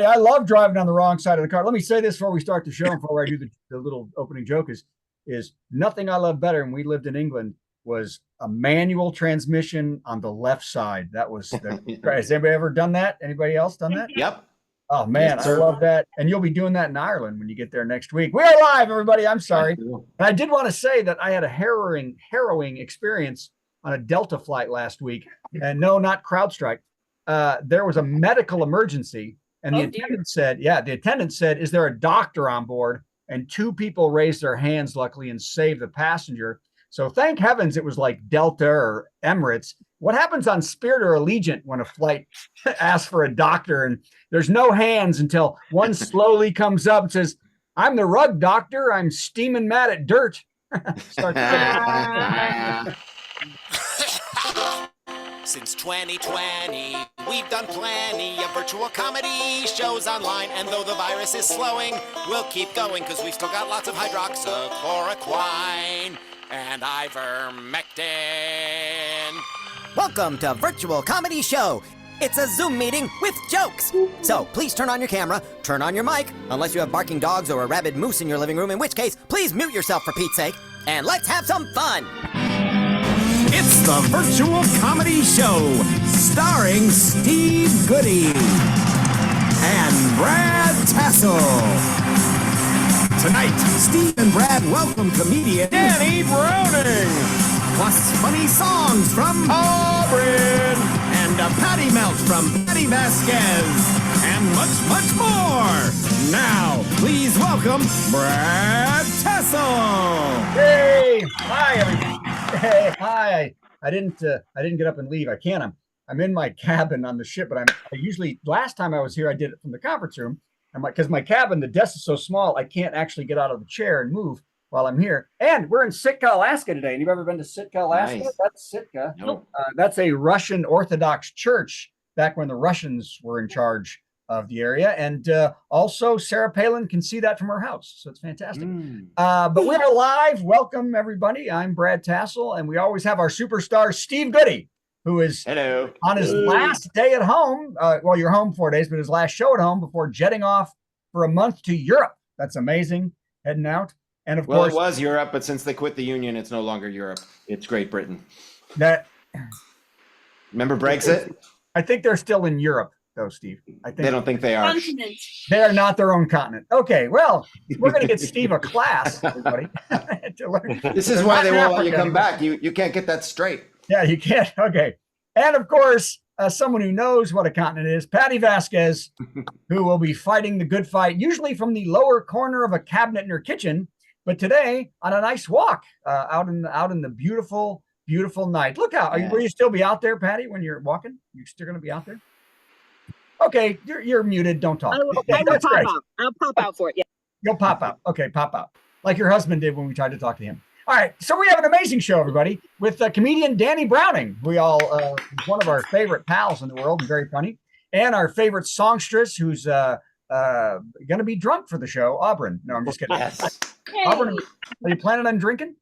everybody. I love driving on the wrong side of the car. Let me say this before we start the show and before I do the little opening joke is nothing I love better. And we lived in England was a manual transmission on the left side. That was has anybody ever done that? Anybody else done that? Yep. Oh man, yes, I love that. And you'll be doing that in Ireland when you get there next week. We are live, everybody. I'm sorry. And I did want to say that I had a harrowing experience on a Delta flight last week. And no, not CrowdStrike. There was a medical emergency. And the attendant said, is there a doctor on board? And two people raised their hands, luckily, and saved the passenger. So thank heavens it was like Delta or Emirates. What happens on Spirit or Allegiant when a flight asks for a doctor and there's no hands until one slowly comes up and says, I'm the rug doctor. I'm steaming mad at dirt. Since 2020, we've done plenty of virtual comedy shows online. And though the virus is slowing, we'll keep going because we've still got lots of hydroxychloroquine and ivermectin. Welcome to Virtual Comedy Show. It's a Zoom meeting with jokes. So please turn on your camera, turn on your mic, unless you have barking dogs or a rabid moose in your living room, in which case, please mute yourself for Pete's sake, and let's have some fun. It's the Virtual Comedy Show, starring Steve Goodie and Brad Tassell. Tonight, Steve and Brad welcome comedian Danny Browning, plus funny songs from Auburn, and a patty melt from Patti Vasquez, and much, much more. Now, please welcome Brad Tassell. Hey, hi everybody. Hey, hi. I didn't get up and leave. I can't. I'm in my cabin on the ship, but I usually last time I was here I did it from the conference room. And because my cabin, the desk is so small, I can't actually get out of the chair and move while I'm here. And we're in Sitka, Alaska today. And you've ever been to Sitka, Alaska? Nice. That's Sitka. Nope. That's a Russian Orthodox church back when the Russians were in charge of the area. And also Sarah Palin can see that from her house. So it's fantastic. But we are live. Welcome, everybody. I'm Brad Tassell. And we always have our superstar, Steve Goodie, who is on his last day at home. Well, you're home 4 days, but his last show at home before jetting off for a month to Europe. That's amazing. Heading out. And of course, it was Europe, but since they quit the Union, it's no longer Europe. It's Great Britain. Remember Brexit? I think they're still in Europe, though, Steve. I think they don't think they are. Continent. They are not their own continent. Okay, well, we're going to get Steve a class, everybody. To learn. This is why they won't let you come back. You can't get that straight. Yeah, you can't. Okay. And of course, someone who knows what a continent is, Patti Vasquez, who will be fighting the good fight, usually from the lower corner of a cabinet in her kitchen, but today on a nice walk out in the beautiful, beautiful night. Look out. Will you still be out there, Patti, when you're walking? You're still going to be out there? Okay, you're muted. Don't talk. I will pop out. I'll pop out for it. Yeah. You'll pop out. Okay, pop out. Like your husband did when we tried to talk to him. All right, so we have an amazing show, everybody, with comedian Danny Browning. We all one of our favorite pals in the world and very funny, and our favorite songstress, who's going to be drunk for the show, Auburn. No, I'm just kidding. Yes. Auburn, are you planning on drinking?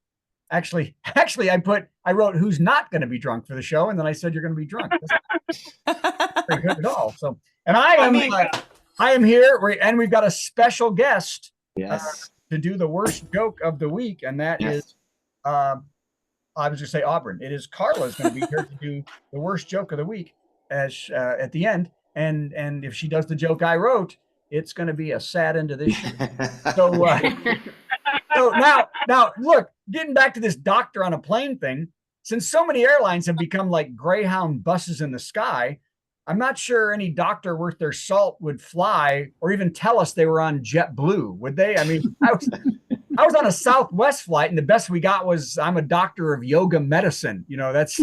Actually, I wrote who's not going to be drunk for the show, and then I said you're going to be drunk. That's not very good at all. So, and I am here, and we've got a special guest. Yes. To do the worst joke of the week, and that is, I was going to say Auburn. It is Carla's going to be here to do the worst joke of the week as at the end, and if she does the joke I wrote, it's going to be a sad end of this show. So now look, getting back to this doctor on a plane thing, since so many airlines have become like Greyhound buses in the sky, I'm not sure any doctor worth their salt would fly or even tell us they were on JetBlue, would they? I mean, I was on a Southwest flight, and the best we got was I'm a doctor of yoga medicine. That's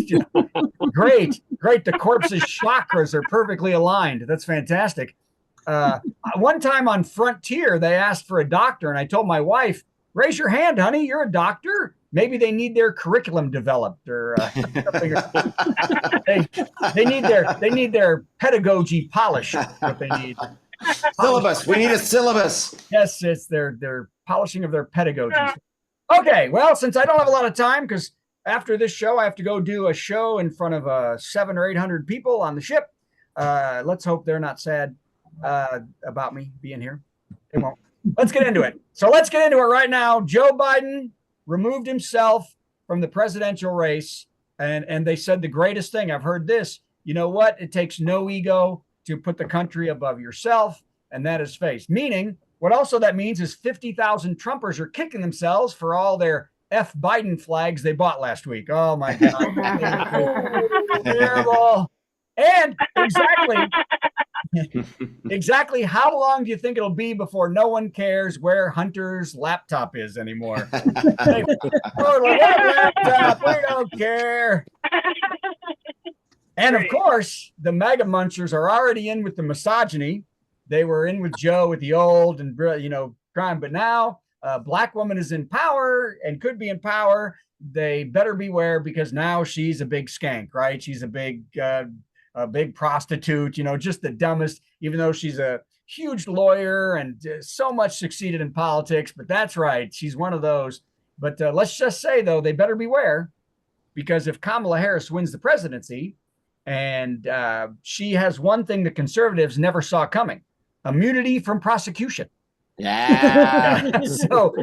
great. The corpse's chakras are perfectly aligned. That's fantastic. One time on Frontier, they asked for a doctor, and I told my wife, raise your hand, honey, you're a doctor. Maybe they need their curriculum developed, or they need their pedagogy polished. What they need. Syllabus. We need a syllabus. Yes, it's their polishing of their pedagogy. Okay, well, since I don't have a lot of time, because after this show I have to go do a show in front of 700 or 800 people on the ship. Let's hope they're not sad. about me being here. They won't. Let's get into it. So let's get into it right now. Joe Biden removed himself from the presidential race, and they said the greatest thing. I've heard this. You know what? It takes no ego to put the country above yourself, and that is faith. Meaning, what also that means is 50,000 Trumpers are kicking themselves for all their F Biden flags they bought last week. Oh my God. Terrible. And exactly how long do you think it'll be before no one cares where Hunter's laptop is anymore? Like, oh, laptop, we don't care. And of course, the MAGA munchers are already in with the misogyny. They were in with Joe with the old and, crime. But now a black woman is in power and could be in power. They better beware because now she's a big skank, right? She's a big prostitute, just the dumbest, even though she's a huge lawyer and so much succeeded in politics. But that's right. She's one of those. But let's just say, though, they better beware because if Kamala Harris wins the presidency and she has one thing the conservatives never saw coming, immunity from prosecution. Yeah. So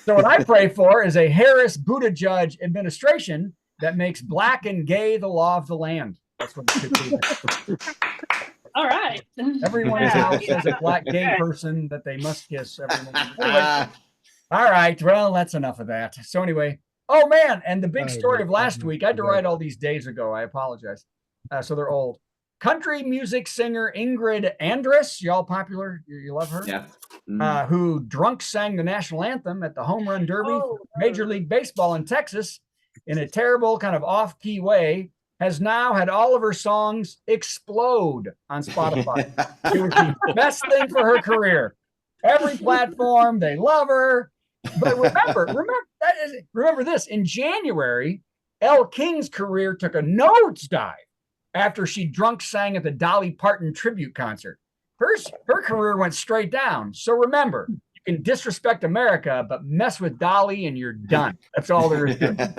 what I pray for is a Harris Buttigieg administration that makes black and gay the law of the land. That's what it should be. All right. Everyone's house has a black gay person that they must kiss. Anyway, all right. Well, that's enough of that. So anyway, oh man, and the big story of last week, I had to write all these days ago. I apologize. So they're old. Country music singer Ingrid Andress, y'all popular? You love her? Yeah. Who drunk sang the national anthem at the Home Run Derby for Major League Baseball in Texas in a terrible kind of off-key way, has now had all of her songs explode on Spotify. It was the best thing for her career. Every platform, they love her. But remember this. In January, Elle King's career took a nosedive after she drunk sang at the Dolly Parton tribute concert. Her career went straight down. So remember, you can disrespect America, but mess with Dolly and you're done. That's all there is to it.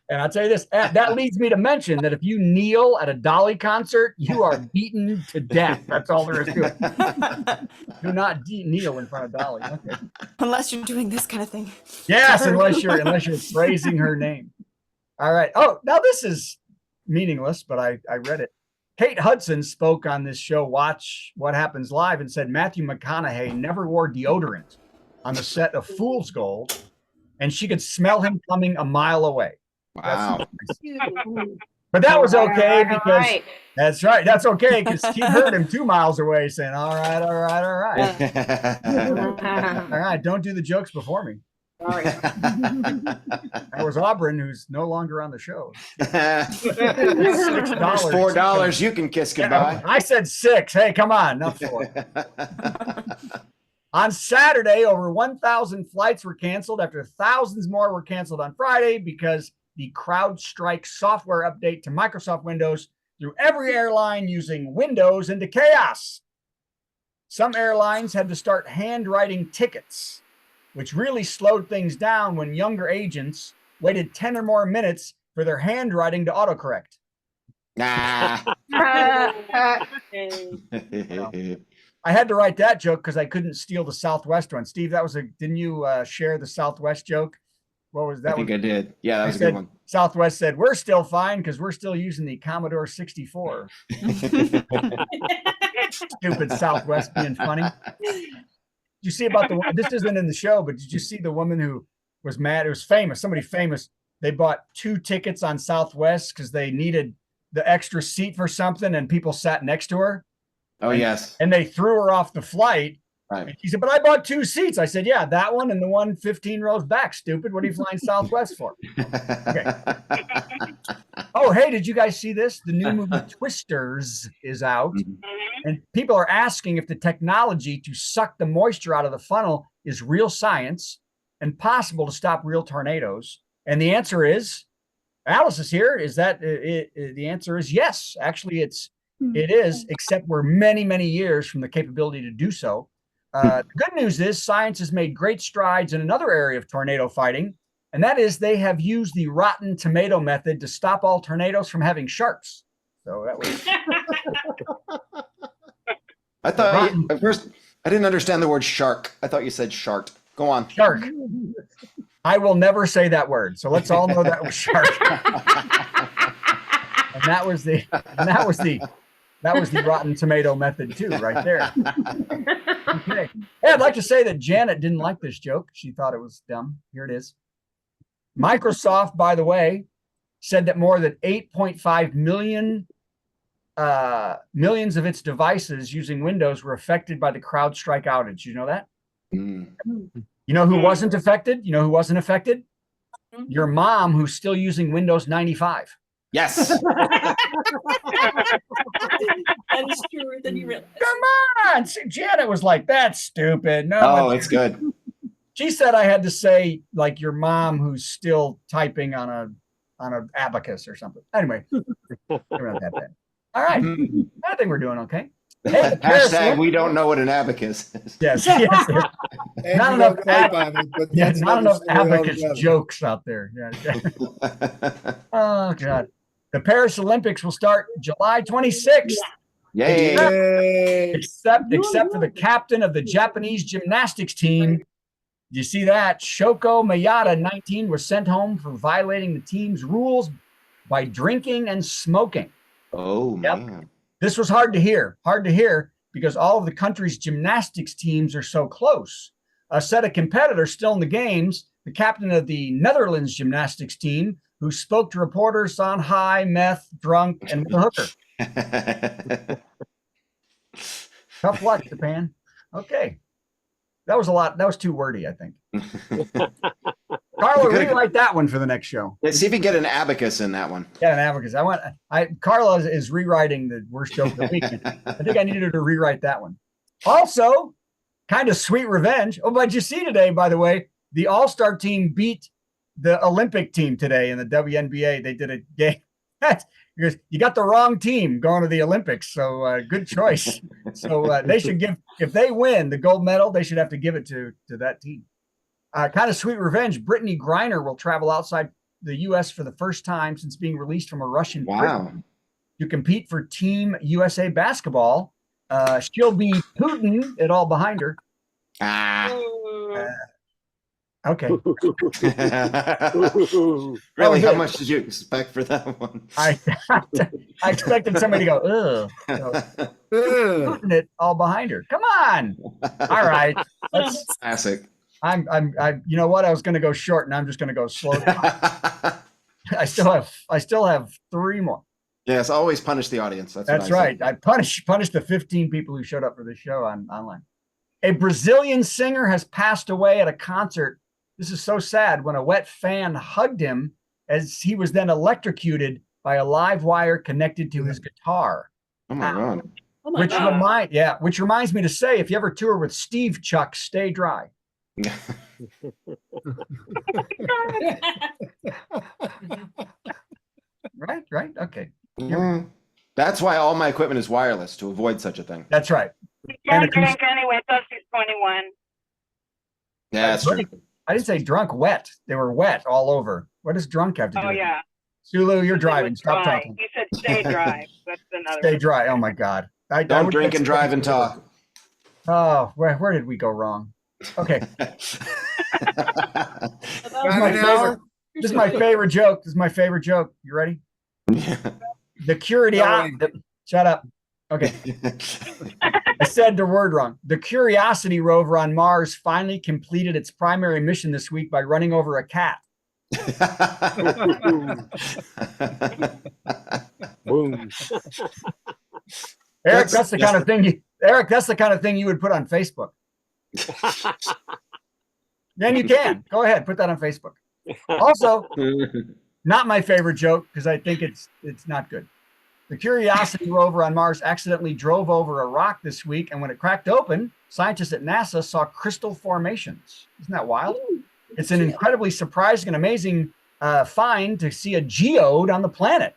And I'll tell you this, that leads me to mention that if you kneel at a Dolly concert, you are beaten to death. That's all there is to it. Do not kneel in front of Dolly. Okay. Unless you're doing this kind of thing. Yes, unless you're praising her name. All right. Oh, now this is meaningless, but I read it. Kate Hudson spoke on this show, Watch What Happens Live, and said Matthew McConaughey never wore deodorant on the set of Fool's Gold, and she could smell him coming a mile away. Wow. But that was okay because that's right. That's okay because he heard him 2 miles away saying, all right. All right. Don't do the jokes before me. Sorry. That was Auburn, who's no longer on the show. $6. $4 you can kiss goodbye. I said 6. Hey, come on. Not 4. On Saturday, over 1,000 flights were canceled after thousands more were canceled on Friday because the CrowdStrike software update to Microsoft Windows threw every airline using Windows into chaos. Some airlines had to start handwriting tickets, which really slowed things down when younger agents waited 10 or more minutes for their handwriting to autocorrect. Nah. I had to write that joke because I couldn't steal the Southwest one. Steve, didn't you share the Southwest joke? What was that? I think I did. Yeah, that was a good one. Southwest said, we're still fine because we're still using the Commodore 64. Stupid Southwest being funny. Did you see about this isn't in the show, but did you see the woman who was mad? It was famous, somebody famous. They bought 2 tickets on Southwest because they needed the extra seat for something and people sat next to her. Oh, yes. And they threw her off the flight. Right. He said, but I bought 2 seats. I said, yeah, that one and the one 15 rows back, stupid. What are you flying Southwest for? Okay. Oh, hey, did you guys see this? The new movie Twisters is out. And people are asking if the technology to suck the moisture out of the funnel is real science and possible to stop real tornadoes. And the answer is, Alice is here. Is that the answer is yes. Actually, it is, except we're many, many years from the capability to do so. The good news is science has made great strides in another area of tornado fighting, and that is they have used the rotten tomato method to stop all tornadoes from having sharps. So that was I thought at first I didn't understand the word shark. I thought you said shart. Go on. shark. I will never say that word. So let's all know that was shark. And that was the Rotten Tomato method too, right there. Okay. Hey, I'd like to say that Janet didn't like this joke. She thought it was dumb. Here it is. Microsoft, by the way, said that more than 8.5 million millions of its devices using Windows were affected by the CrowdStrike outage. You know that? Mm. You know who wasn't affected? You know who wasn't affected? Your mom, who's still using Windows 95. Yes. That is truer than you realize. Come on. See, Janet was like, that's stupid. No. Oh, it's good. She said I had to say like your mom who's still typing on a abacus or something. Anyway, not that bad. All right. I think we're doing okay. Hey, Hashtag we don't know what an abacus is. Yes. Not enough, not enough abacus jokes out there. Yeah. Oh, God. The Paris Olympics will start July 26th. Yay. Except for the captain of the Japanese gymnastics team. Did you see that? Shoko Mayata, 19, was sent home for violating the team's rules by drinking and smoking. Oh, man. This was hard to hear because all of the country's gymnastics teams are so close. A set of competitors still in the games, the captain of the Netherlands gymnastics team, who spoke to reporters on high, meth, drunk, and with a hooker. Tough luck, Japan. Okay. That was a lot. That was too wordy, I think. Carla, rewrite that one for the next show. Let's see if we can get an abacus in that one. Yeah, an abacus. Carla is rewriting the worst joke of the week. I think I needed her to rewrite that one. Also, kind of sweet revenge. Oh, but you see today, by the way, the All-Star team beat the Olympic team today in the WNBA. They did a game. You got the wrong team going to the Olympics. So good choice. So they should give, if they win the gold medal, they should have to give it to that team. Kind of sweet revenge. Brittany Griner will travel outside the U.S. for the first time since being released from a Russian prison to compete for Team USA basketball. She'll be Putin it all behind her. Okay. Really, how much did you expect for that one? I expected somebody to go, ugh. Putting it all behind her. Come on. All right. Classic. You know what? I was going to go short, and I'm just going to go slow. I still have three more. Yes, always punish the audience. That's right. I punish the 15 people who showed up for this show online. A Brazilian singer has passed away at a concert. This is so sad when a wet fan hugged him as he was then electrocuted by a live wire connected to his guitar. Oh my God. Oh my God. Which reminds me to say, if you ever tour with Steve Chuck, stay dry. Right. Okay. That's why all my equipment is wireless, to avoid such a thing. That's right. You can't drink anyway until she's 21. Yeah, that's true. I didn't say drunk, wet. They were wet all over. What does drunk have to do with it? Yeah. Sulu, you're driving. Stop dry. talking. You said stay dry. That's another Stay dry. Oh my God. Don't drink and drive and talk. Oh, where did we go wrong? Okay. This is my favorite joke. You ready? The curiosity. Shut up. Okay. I said the word wrong. The Curiosity rover on Mars finally completed its primary mission this week by running over a cat. Boom. Eric, that's the kind of thing you would put on Facebook. Then you can. Go ahead, put that on Facebook. Also, not my favorite joke because I think it's not good. The Curiosity rover on Mars accidentally drove over a rock this week, and when it cracked open, scientists at NASA saw crystal formations. Isn't that wild? It's an incredibly surprising and amazing find to see a geode on the planet.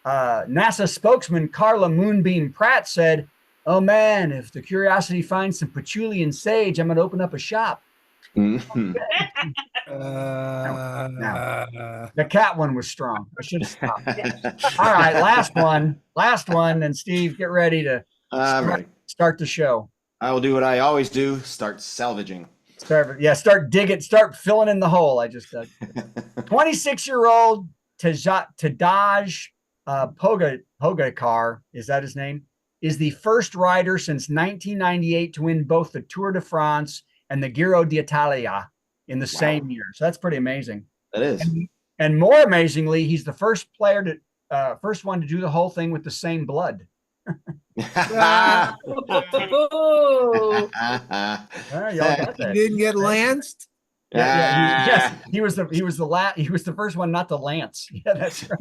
NASA spokesman Carla Moonbeam Pratt said, "Oh man, if the Curiosity finds some patchouli and sage, I'm going to open up a shop." Mhm. The cat one was strong. I should have stopped. All right, last one. And Steve, get ready to I'm ready. start the show. I will do what I always do: start salvaging. Start digging, start filling in the hole. I just 26-year-old Tadej Pogacar, is that his name? Is the first rider since 1998 to win both the Tour de France and the Giro d'Italia in the same year. So that's pretty amazing. That is. And more amazingly, he's the first player to first one to do the whole thing with the same blood. Oh. Y'all got that. Didn't get lanced. He was the first one not to lance. Yeah, that's right.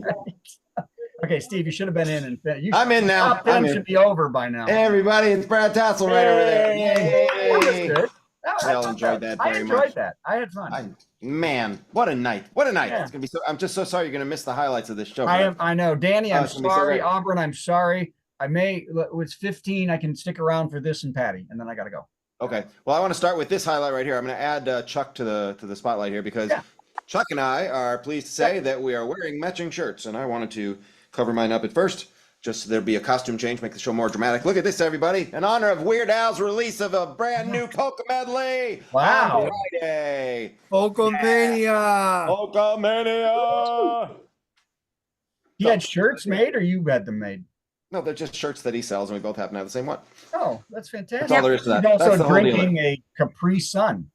Okay, Steve, you should have been in and I'm in now. Top 10 should be over by now. Everybody, it's Brad Tassell right over there. Yay! That was good. I all enjoyed that very much. I enjoyed that. I had fun. Man, what a night! What a night! Yeah. It's gonna be so. I'm just so sorry you're gonna miss the highlights of this show. I know, Danny. I'm it's gonna be so sorry, great. Auburn. I'm sorry. It's 15. I can stick around for this and Patty, and then I got to go. Okay. Well, I want to start with this highlight right here. I'm going to add Chuck to the spotlight here because Chuck and I are pleased to say that we are wearing matching shirts, and I wanted to cover mine up at first, just so there'd be a costume change, make the show more dramatic. Look at this, everybody! In honor of Weird Al's release of a brand new polka medley. Wow! On Friday. Polkamania. Polkamania. He had shirts made, or you had them made? No, they're just shirts that he sells, and we both happen to have the same one. Oh, that's fantastic. That's all there is to that. He's also That's the whole deal. drinking a Capri Sun.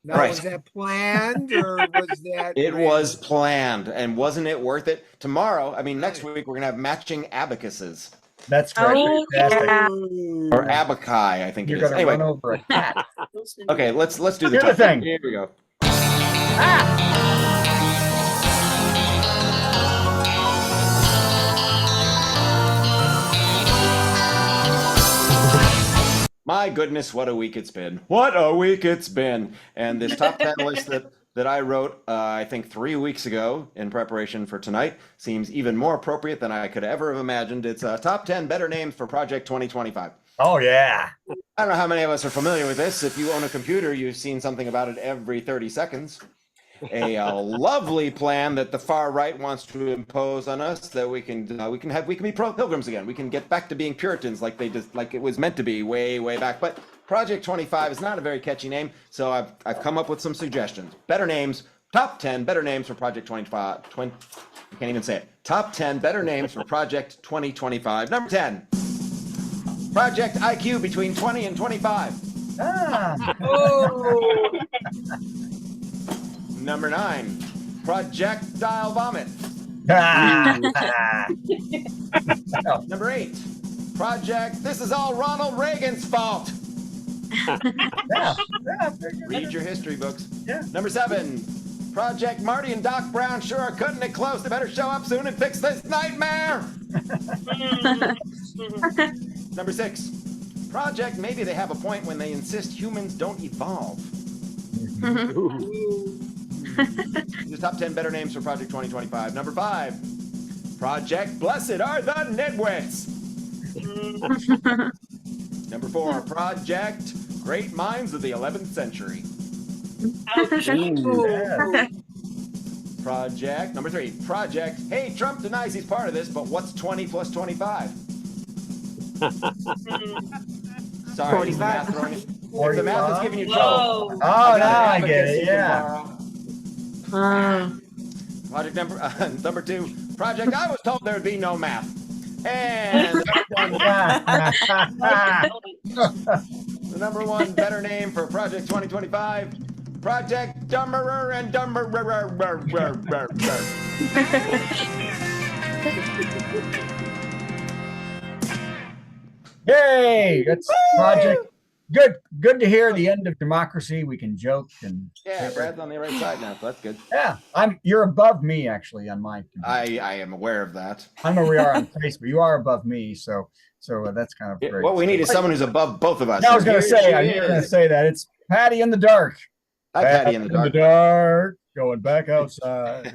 Now, Right. was that planned or was that? It was planned, and wasn't it worth it? Tomorrow, next week, we're going to have matching abacuses. That's great. Oh, Fantastic. yeah. Or abaci, I think You're it is. going to Anyway, run over a cat. okay, let's do the Do the top thing. Here we go. My goodness, what a week it's been. What a week it's been. And this top 10 list that I wrote, I think 3 weeks ago in preparation for tonight seems even more appropriate than I could ever have imagined. It's top 10 better names for Project 2025. Oh, yeah. I don't know how many of us are familiar with this. If you own a computer, you've seen something about it every 30 seconds. A lovely plan that the far right wants to impose on us, that we can be pilgrims again. We can get back to being Puritans like it was meant to be way back. But Project 25 is not a very catchy name, so I've come up with some suggestions. Better names, top 10 better names for Project 25. I can't even say it. Top 10 better names for Project 2025. Number 10, Project IQ between 20 and 25. Oh. Number 9, Projectile Vomit. Number 8, Project This Is All Ronald Reagan's Fault. Read your history books. Yeah. Number 7, Project Marty and Doc Brown sure are cutting it close. They better show up soon and fix this nightmare. Number 6, Project Maybe They Have a Point when they insist humans don't evolve. The top 10 better names for Project 2025. Number 5, Project Blessed Are the Nitwits. Number 4, Project Great Minds of the 11th Century. Project number 3, Project Hey, Trump denies he's part of this, but what's 20 plus 25? Sorry, is the math throwing it? If the math is giving you trouble. Whoa. Oh, now I get it. Yeah. Project number 2, Project I was told there'd be no math. And the number 1 better name for Project 2025, Project Dumberer and Dumberer. Yay! That's Project. Good to hear the end of democracy. We can joke and Yeah, Brad's on the right side now, so that's good. yeah. You're above me actually on my. I am aware of that. I know we are on Facebook. You are above me, so that's kind of great. What we need is someone who's above both of us. I was going to Here say, she I'm going to is. say that it's Patty in the dark. Hi, Patty in the dark. dark, going back outside.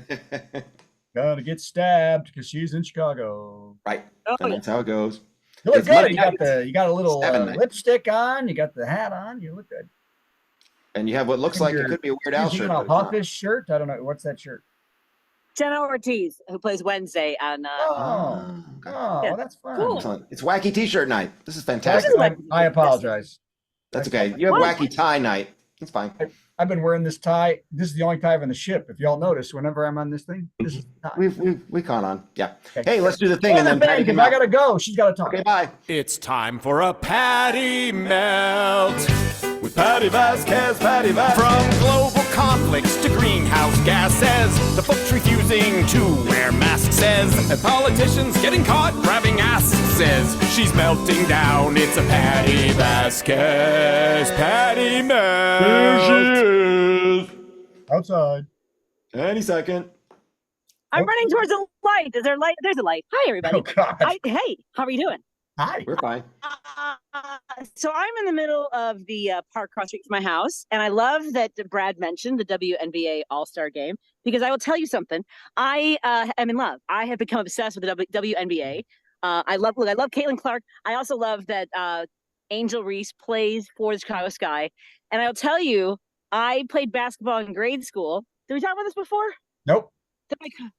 Gonna get stabbed because she's in Chicago. Right. Oh, And that's how it goes. You look It's good. Monday You got night. you got a little 7 night. lipstick on. You got the hat on. You look good. And you have what looks like it could be a Weird Al shirt. A but it's not. Hawkish shirt? I don't know. What's that shirt? Jenna Ortiz, who plays Wednesday on. Oh, that's fun. Cool. Excellent. It's wacky T-shirt night. This is fantastic. I apologize. That's okay. You have wacky tie night. That's fine. I've been wearing this tie. This is the only tie I have on the ship. If y'all notice, whenever I'm on this thing, this is the tie. We caught on. Yeah. Okay. Hey, let's do the thing and then Patty because I gotta go. She's gotta talk. Okay, bye. It's time for a Patty Melt with Patti Vasquez, Patti Vasquez. From global conflicts to greenhouse gases, the folks refusing to wear masks says, and politicians getting caught grabbing asses says, she's melting down. It's a Patti Vasquez, Patty Melt. There she is. Outside. Any second. I'm running towards a light. Is there a light? There's a light. Hi, everybody. Oh God. Hey, how are you doing? Hi. We're fine. So I'm in the middle of the park across the street from my house, and I love that Brad mentioned the WNBA All-Star Game, because I will tell you something. I am in love. I have become obsessed with the WNBA. I love Caitlin Clark. I also love that Angel Reese plays for the Chicago Sky. And I'll tell you, I played basketball in grade school. Did we talk about this before? Nope.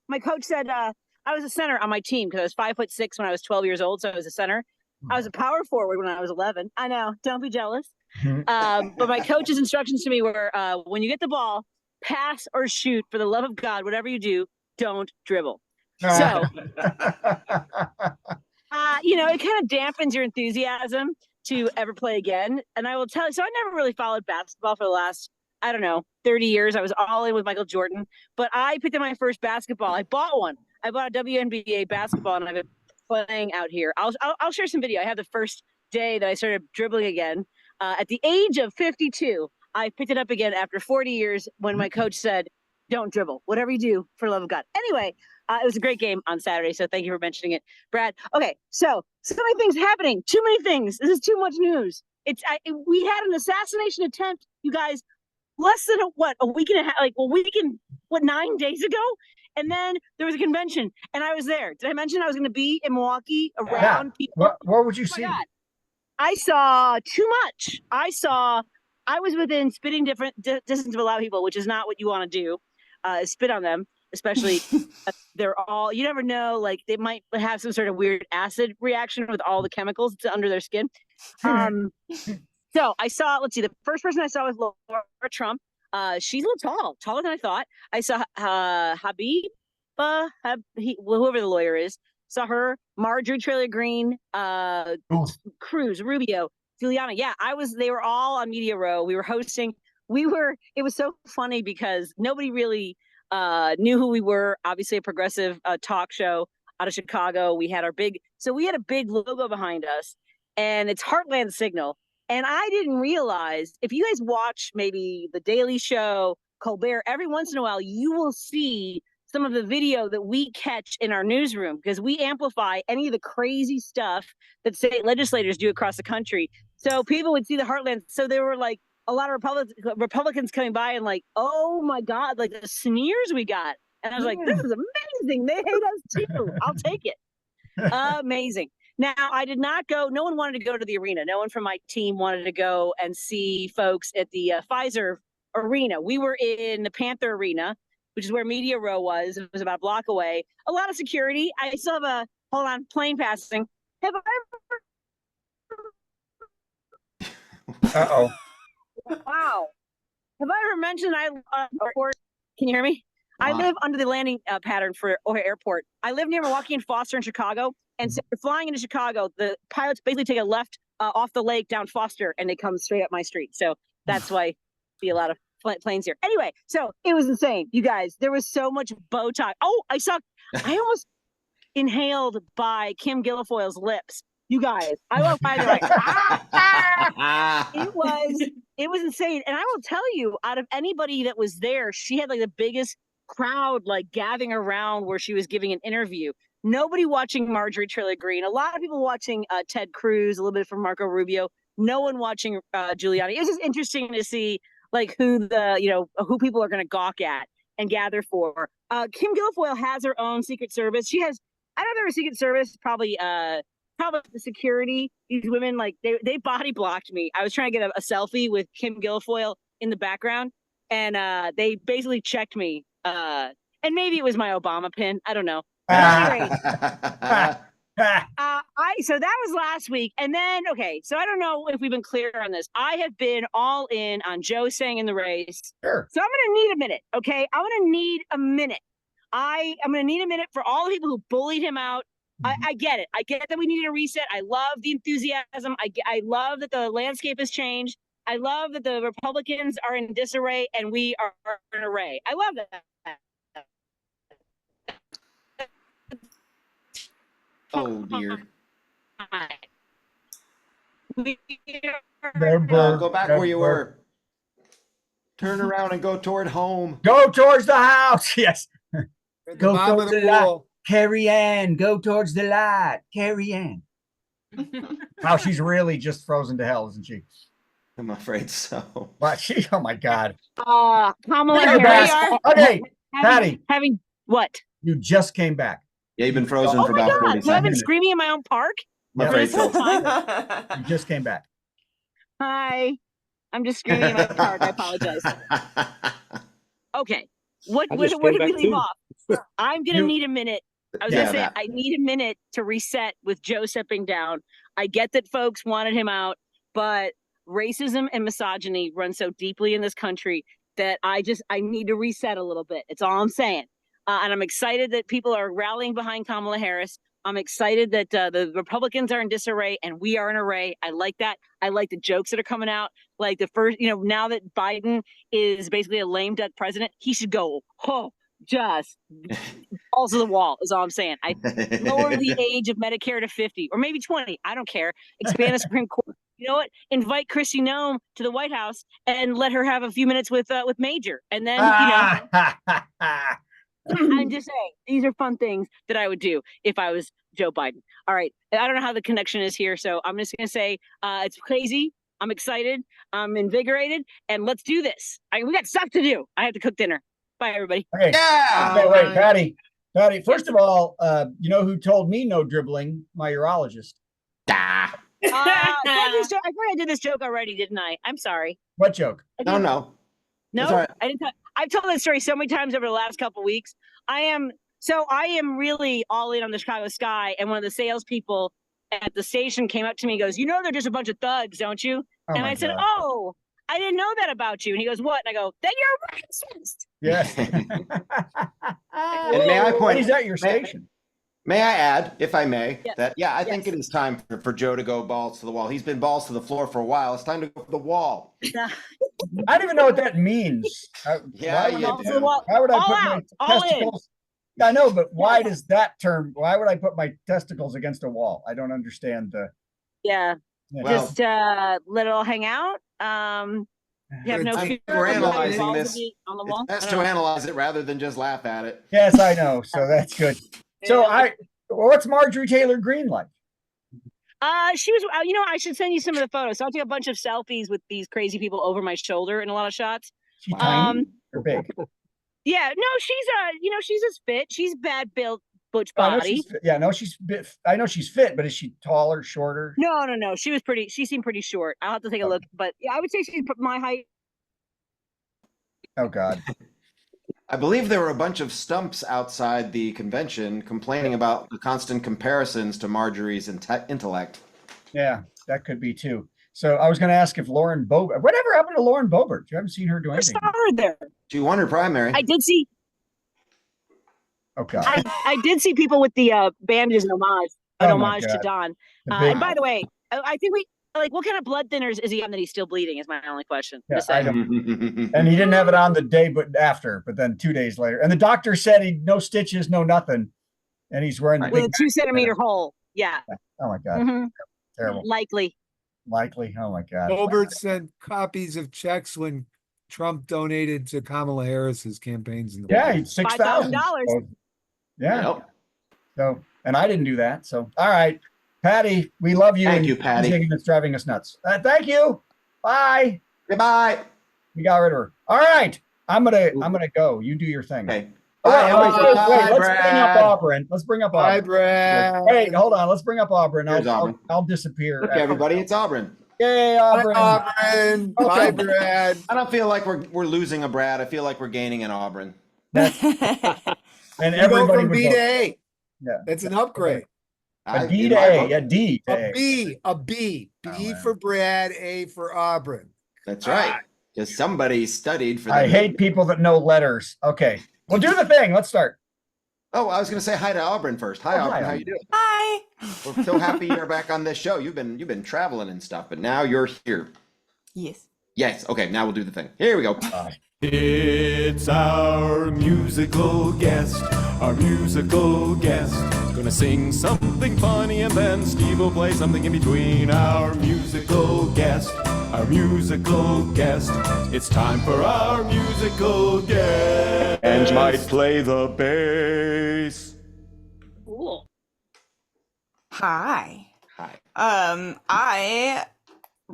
My coach said I was a center on my team because I was 5'6" when I was 12 years old. So I was a center. I was a power forward when I was 11. I know. Don't be jealous. But my coach's instructions to me were, when you get the ball, pass or shoot. For the love of God, whatever you do, don't dribble. So, it kind of dampens your enthusiasm to ever play again. And I will tell you, so I never really followed basketball for the last, 30 years. I was all in with Michael Jordan, but I picked up my first basketball. I bought one. I bought a WNBA basketball, and I've been playing out here. I'll share some video. I had the first day that I started dribbling again. At the age of 52, I picked it up again after 40 years when my coach said, don't dribble. Whatever you do, for the love of God. Anyway, it was a great game on Saturday, so thank you for mentioning it, Brad. Okay, so many things happening. Too many things. This is too much news. We had an assassination attempt, you guys, less than a week and a half, 9 days ago? And then there was a convention, and I was there. Did I mention I was going to be in Milwaukee around people? What would you see? God. I saw too much. I was within spitting distance of a lot of people, which is not what you want to do. Spit on them, especially they're all, you never know, like they might have some sort of weird acid reaction with all the chemicals under their skin. So I saw, let's see, the first person I saw was Laura Trump. She's a little taller than I thought. I saw whoever the lawyer is, saw her, Marjorie Taylor Greene, Cruz, Rubio, Giuliani. Yeah, they were all on Media Row. We were hosting. It was so funny because nobody really knew who we were. Obviously a progressive talk show out of Chicago. We had a big logo behind us, and it's Heartland Signal. And I didn't realize, if you guys watch maybe The Daily Show, Colbert, every once in a while, you will see some of the video that we catch in our newsroom, because we amplify any of the crazy stuff that state legislators do across the country. So people would see the Heartland. So there were like a lot of Republicans coming by and like, oh my God, like the sneers we got. And I was like, this is amazing. They hate us too. I'll take it. Amazing. Now, I did not go. No one wanted to go to the arena. No one from my team wanted to go and see folks at the Pfizer arena. We were in the Panther Arena, which is where Media Row was. It was about a block away. A lot of security. I still have plane passing. Have I ever? Uh-oh. Wow. Have I ever mentioned airport? Can you hear me? Wow. I live under the landing pattern for O'Hare Airport. I live near Milwaukee and Foster in Chicago. And so you're flying into Chicago, the pilots basically take a left off the lake down Foster, and they come straight up my street. So that's why I see a lot of planes here. Anyway, so it was insane. You guys, there was so much Botox. Oh, I almost inhaled by Kim Guilfoyle's lips. You guys, I walked by there like, it was insane. And I will tell you, out of anybody that was there, she had like the biggest crowd like gathering around where she was giving an interview. Nobody watching Marjorie Taylor Greene. A lot of people watching Ted Cruz, a little bit from Marco Rubio. No one watching Giuliani. It was just interesting to see like who people are going to gawk at and gather for. Kim Guilfoyle has her own Secret Service. She has, I don't know, a Secret Service, probably the security. These women, like they body blocked me. I was trying to get a selfie with Kim Guilfoyle in the background, and they basically checked me. And maybe it was my Obama pin. I don't know. But at any rate, so that was last week. And then, okay, so I don't know if we've been clear on this. I have been all in on Joe staying in the race. Sure. So I'm going to need a minute. Okay. I'm going to need a minute. I'm going to need a minute for all the people who bullied him out. I get it. I get that we needed a reset. I love the enthusiasm. I love that the landscape has changed. I love that the Republicans are in disarray and we are in array. I love that. Oh dear. Go back where you were. Turn around and go toward home. Go towards the house. Yes. Go bottom towards of the the light. pool. Carrie Ann, go towards the light. Carrie Ann. Wow, she's really just frozen to hell, isn't she? I'm afraid so. But she, oh my God. Kamala You're the Harris. best. Okay, Patty, Having what? you just came back. Yeah, you've been frozen Oh for my about 40 God. So I've been seconds. screaming in my own park? I'm afraid so. You just came back. Hi. I'm just screaming in my park. I apologize. Okay. Where did we leave off? I'm going to need a minute. I was going to say, I need a minute to reset with Joe stepping down. I get that folks wanted him out, but racism and misogyny run so deeply in this country that I need to reset a little bit. It's all I'm saying. And I'm excited that people are rallying behind Kamala Harris. I'm excited that the Republicans are in disarray and we are in array. I like that. I like the jokes that are coming out. Like the first, now that Biden is basically a lame duck president, he should go, just balls to the wall is all I'm saying. I lower the age of Medicare to 50 or maybe 20. I don't care. Expand the Supreme Court. You know what? Invite Kristi Noem to the White House and let her have a few minutes with Major. And then, I'm just saying, these are fun things that I would do if I was Joe Biden. All right. I don't know how the connection is here, so I'm just going to say it's crazy. I'm excited. I'm invigorated. And let's do this. We got stuff to do. I have to cook dinner. Bye, everybody. Okay. Yeah. Wait, Patty, first of all, you know who told me no dribbling? My urologist. I think I did this joke already, didn't I? I'm sorry. What joke? No. No, right. I didn't. I've told that story so many times over the last couple of weeks. I am really all in on the Chicago Sky. And one of the salespeople at the station came up to me and goes, they're just a bunch of thugs, don't you? Oh and I said, oh, I didn't know that about you. And he goes, what? And I go, then you're racist. Yes. And may I point? He's at your station. May I add, if I may, Yes. that I think it is time for Joe to go balls to the wall. He's been balls to the floor for a while. It's time to go for the wall. I don't even know what that means. Yeah, you do. Why would I All put out, my all testicles? I know, but why does that term? Why would I put my testicles against a wall? I don't understand the. Yeah. Well, Just let it all hang out. You have no I fear. think we're of analyzing balls this. to be on the wall. It's best to analyze it rather than just laugh at it. Yes, I know. So that's good. So what's Marjorie Taylor Greene like? She was, I should send you some of the photos. So I'll take a bunch of selfies with these crazy people over my shoulder in a lot of shots. She tiny or big? Yeah, no, she's as fit. She's bad built, butch I know body. she's fit. Yeah, no, she's fit. I know she's fit, but is she taller, shorter? No. She seemed pretty short. I'll have to take a look, but yeah, I would say she's my height. Oh God. I believe there were a bunch of stumps outside the convention complaining about the constant comparisons to Marjorie's intellect. Yeah, that could be too. So I was going to ask if Lauren Boebert, whatever happened to Lauren Boebert? You haven't seen her do I anything. saw her there. She won her primary. I did see. Oh God. I did see people with the bandages in homage, Oh, my to God. Don. The big- And by the way, I think what kind of blood thinners is he on that he's still bleeding? Is my only question. Yeah, Just I saying. And he didn't have it on the day, but after, 2 days later. And the doctor said he no stitches, no nothing. And he's wearing the With big a 2 centimeter hole. Yeah. Oh my God. Mhm. Terrible. Likely. Likely. Oh my God. Gilbert sent copies of checks when Trump donated to Kamala Harris's campaigns in the Yeah, White he's House. $6,000. $5,000. So, yeah. Yep. So, and I didn't do that. So, all right, Patty, we love you. Thank and you, Patty. It's driving us nuts. Thank you. Bye. Goodbye. We got rid of her. All right. I'm gonna go. You do your thing. Okay. Oh, wait, Bye, let's bring up Brad. Auburn. Let's bring up Bye, Auburn. Brad. Wait, hold on. Let's bring up Auburn. Here's Auburn. I'll disappear. Okay, everybody, it's Auburn. Yay, Auburn. Auburn. Bye, Brad. I don't feel like we're losing a Brad. I feel like we're gaining an Auburn. That's, and You go everybody from would B vote. to A. Yeah. That's an upgrade. A D in to my A. book, Yeah, D to A A. B. A B. B man. for Brad, A for Auburn. That's right. Because somebody studied for that. I hate people that know letters. Okay. Well, do the thing. Let's start. Oh, I was going to say hi to Auburn first. Hi, Oh, Auburn. hi, How Auburn. you doing? Hi. We're so happy you're back on this show. You've been traveling and stuff, but now you're here. Yes. Yes. Okay. Now we'll do the thing. Here we go. It's our musical guest, Gonna sing something funny and then Steve will play something in between. Our musical guest. It's time for our musical guest. And might play the bass. Cool. Hi. Hi. I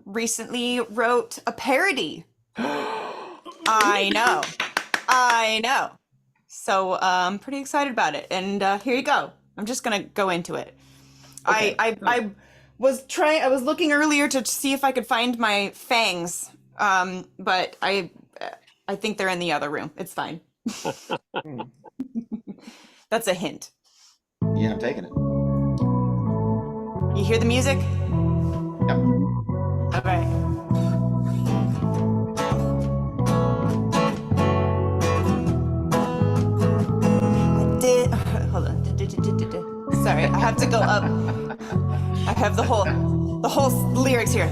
recently wrote a parody. I know. So I'm pretty excited about it. And here you go. I'm just gonna go into it. Okay. I was looking earlier to see if I could find my fangs. But I think they're in the other room. It's fine. That's a hint. Yeah, I'm taking it. You hear the music? Yep. All right. Hold on. Sorry, I have to go up. I have the whole lyrics here.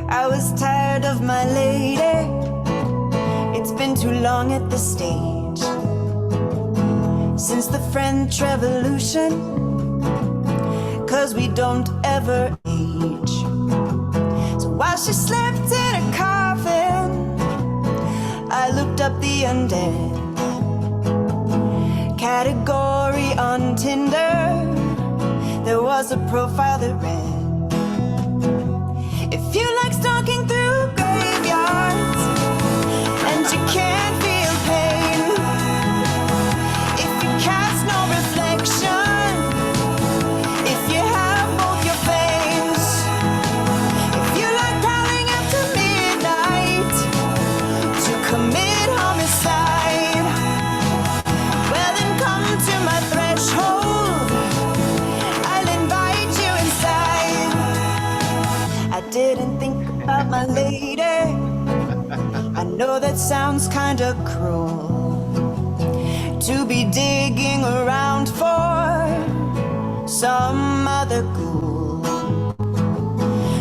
I was tired of my lady. It's been too long at the stage. Since the French Revolution, 'cause we don't ever age. So while she slept in a coffin, I looked up the undead category on Tinder. There was a profile that read, if you like stalking through graveyards and you can't feel pain, if you cast no reflection, if you have both your fangs, if you like prowling after midnight to commit homicide, well then come to my threshold, I'll invite you inside. I didn't think about my lady, I know that sounds kinda cruel, to be digging around for some other ghoul.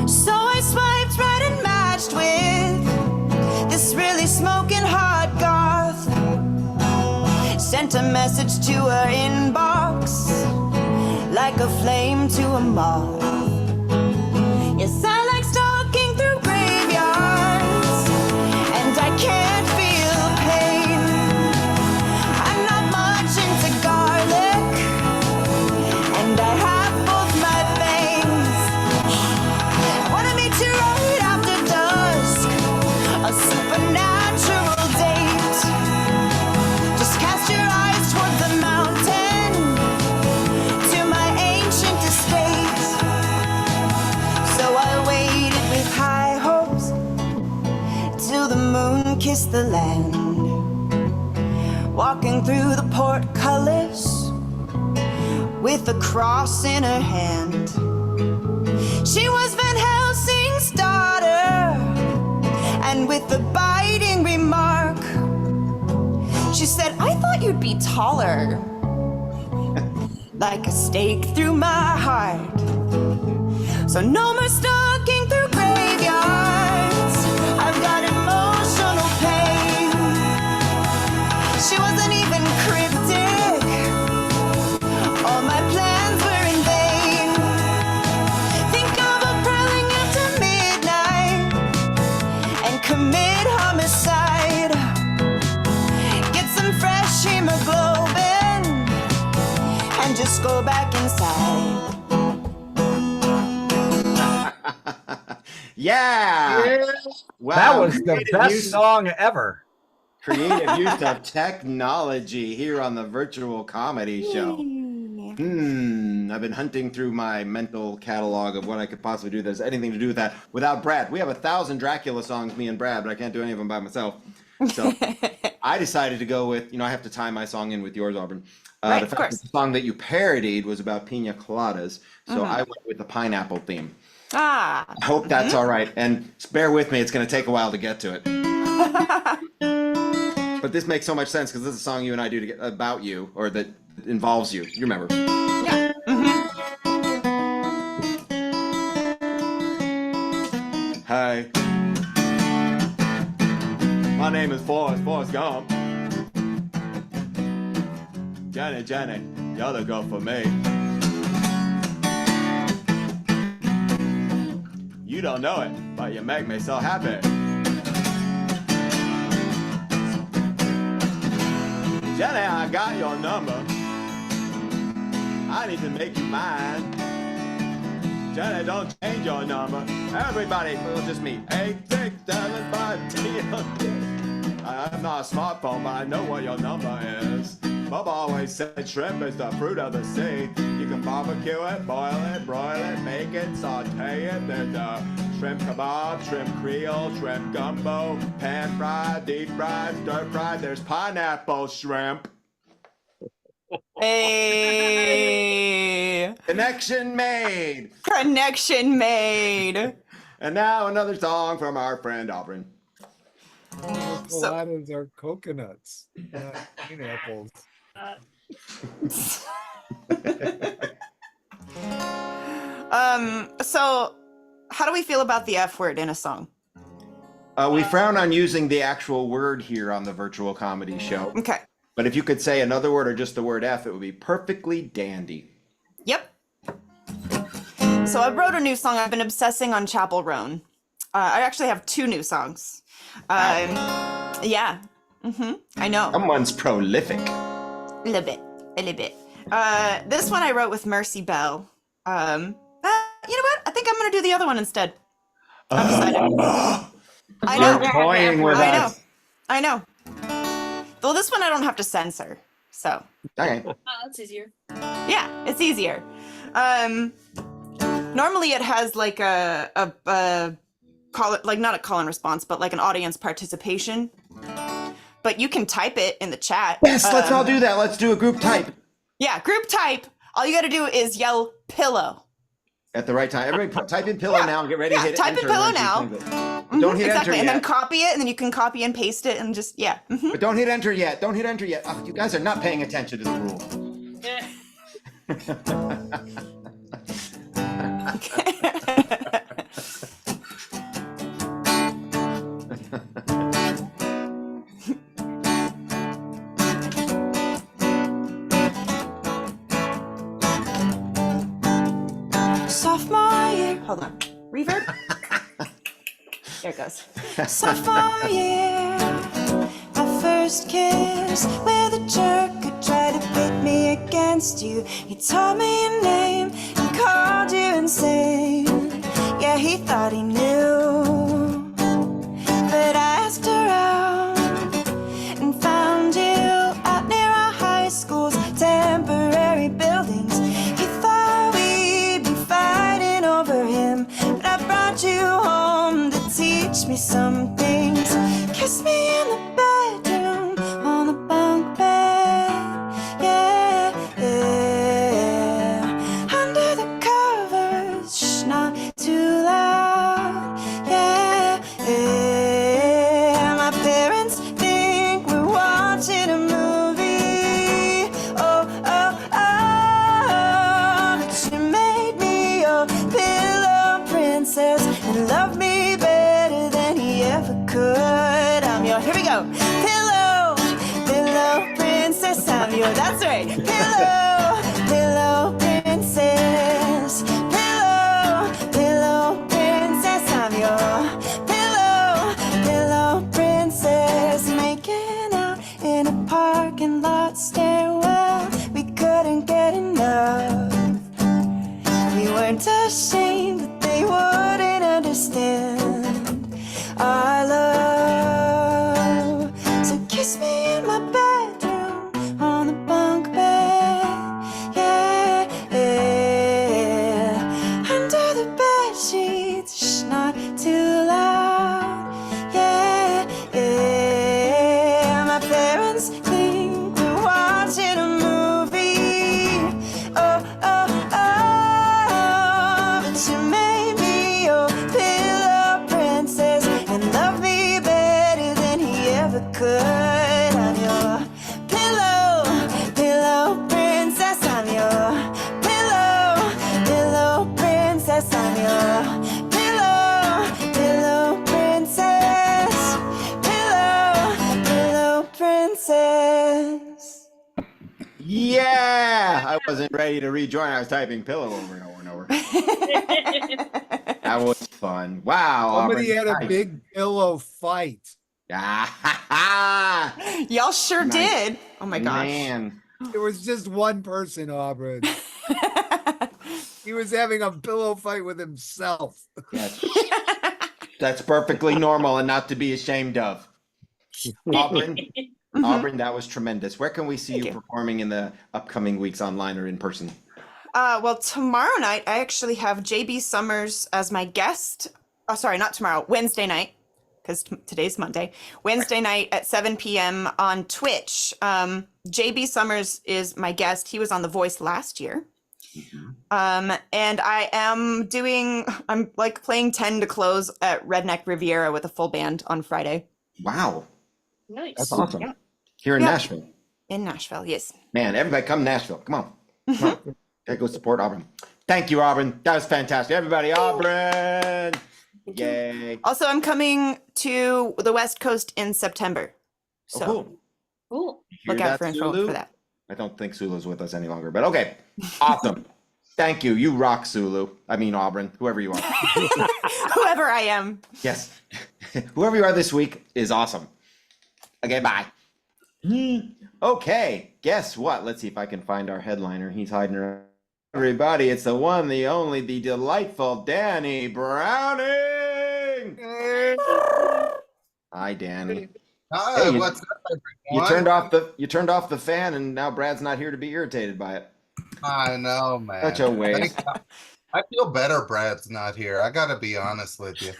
So I swiped right and matched with this really smoking hot goth. Sent a message to her inbox like a flame to a moth. Yes, I like stalking through graveyards and I can't feel pain. I'm not much into garlic and I have both my fangs. I wanna meet you right after dusk, a supernatural date. Just cast your eyes towards the mountain to my ancient estate. So I waited with high hopes till the moon kissed the land, walking through the portcullis with a cross in her hand. She was Van Helsing's daughter, and with a biting remark, she said, I thought you'd be taller. Like a stake through my heart. So no more stalking through graveyards, I've got emotional pain. She wasn't even cryptic, all my plans were in vain. Think of her prowling after midnight and commit homicide. Get some fresh hemoglobin and just go back inside. Yeah. Wow. That was the Creative best use- song ever. Creative use of technology here on the virtual comedy show. I've been hunting through my mental catalog of what I could possibly do that has anything to do with that without Brad. We have 1,000 Dracula songs, me and Brad, but I can't do any of them by myself. So I decided to go with, I have to tie my song in with yours, Auburn. Right, the of fact course. that the song that you parodied was about pina coladas. So I went with the pineapple theme. Ah. I hope that's all right. And bear with me, it's going to take a while to get to it. But this makes so much sense because this is a song you and I do to get about you, or that involves you. You remember. Yeah. Hi. My name is Forrest Gump. Jenny, you're the girl for me. You don't know it, but you make me so happy. Jenny, I got your number. I need to make you mine. Jenny, don't change your number. Everybody, we'll just meet. 8, 6, 7, 5, 10. I'm not a smartphone, but I know what your number is. Bubba always said shrimp is the fruit of the sea. You can barbecue it, boil it, broil it, make it, saute it. There's shrimp kebab, shrimp creole, shrimp gumbo, pan fried, deep fried, stir fried. There's pineapple shrimp. Hey. Connection made. Connection made. And now another song from our friend Auburn. Coladas are coconuts, not pineapples. So how do we feel about the F word in a song? We frown on using the actual word here on the virtual comedy show. Okay. But if you could say another word or just the word F, it would be perfectly dandy. Yep. So I wrote a new song. I've been obsessing on Chapel Roan. I actually have 2 new songs. Yeah. I know. Someone's prolific. A little bit. This one I wrote with Mercy Bell. You know what? I think I'm gonna do the other one instead. I've decided. I know. You're toying with us. I know. Well, this one I don't have to censor, so. Okay. Oh, that's easier. Yeah, it's easier. Normally it has like a call it, like not a call and response, but like an audience participation. But you can type it in the chat. Yes, let's all do that. Let's do a group type. Yeah, group type. All you got to do is yell pillow. At the right time. Everybody type in pillow now and get ready to hit type enter. in pillow once you now. think of it. Don't hit enter Exactly, and yet. then copy it, and then you can copy and paste it, and just But don't hit enter yet. Don't hit enter yet. Oh, you guys are not paying attention to the rule. Sophomore year. Hold on. Reverb. There it goes. Sophomore year. My first kiss with a jerk who tried to pit me against you. He told me your name and called you insane. Yeah, he thought he knew. But I asked around and found you out near our high school's temporary buildings. He thought we'd be fighting over him, but I brought you home to teach me some things. Kiss me in the bedroom on the bunk bed, yeah, yeah. Under the covers, shh, not too loud, yeah, yeah. My parents think we're watching a movie, oh, oh, oh. But you made me your pillow princess and loved me better than he ever could. I'm your, here we go. Pillow, pillow princess, I'm your, that's right. Pillow, pillow princess. Pillow, pillow princess, I'm your pillow, pillow princess. Making out in a parking lot stairwell, we couldn't get enough. We weren't ashamed, but they wouldn't understand our love. So kiss me in my bedroom on the bunk bed, yeah, Yeah, I wasn't ready to rejoin. I was typing pillow over and over and over. That was fun. Wow. Somebody Auburn. had a big pillow fight. Y'all sure did. Oh my gosh. Man. It was just one person, Auburn. He was having a pillow fight with himself. Yes. That's perfectly normal and not to be ashamed of. Auburn, Auburn, that was tremendous. Where can we see you performing in the upcoming weeks, online or in person? Well, tomorrow night, I actually have JB Summers as my guest. Oh, sorry, not tomorrow, Wednesday night, because today's Monday. Wednesday night at 7 p.m. on Twitch. JB Summers is my guest. He was on The Voice last year. And I'm like playing 10 to close at Redneck Riviera with a full band on Friday. Wow. Nice. That's awesome. Yeah. Here in Yeah. Nashville. In Nashville, yes. Man, everybody come to Nashville. Come on. Come on. Gotta go support Auburn. Thank you, Auburn. That was fantastic. Everybody, Auburn. Yay. Also, I'm coming to the West Coast in September. So cool. Cool. Look Hear out that, for info Sulu? for that. I don't think Sulu's with us any longer, but okay. Awesome. Thank you. You rock, Sulu. I mean, Auburn, whoever you are. Whoever I am. Yes. Whoever you are this week is awesome. Okay, bye. Okay, guess what? Let's see if I can find our headliner. He's hiding around. Everybody, it's the one, the only, the delightful Danny Browning. Hi, Danny. Hi, Hey, what's up, You everyone? turned off the fan, and now Brad's not here to be irritated by it. I know, man. Such a waste. I feel better Brad's not here. I gotta be honest with you.